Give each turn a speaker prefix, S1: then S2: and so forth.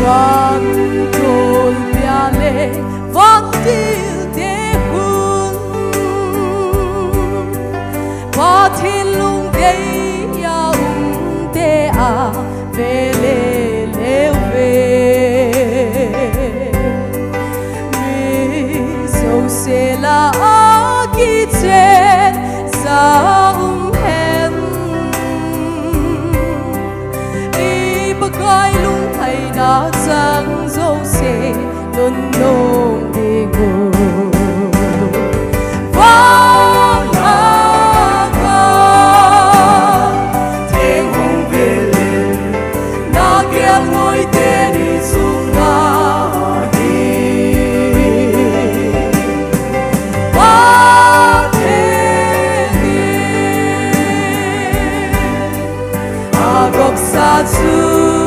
S1: Văn trôi bia lệ văn tiêu đế hun và thiên lung đế ya đế à về lệ lêu về mi dâu sẽ là kỳ trên sa hen đi bậc gai lung thầy đã sang dâu sẽ luôn nông đi ngủ vang aga thiên hùng về lên na kia ngồi tên đi xuống na đi ba thiên đi agok sa chu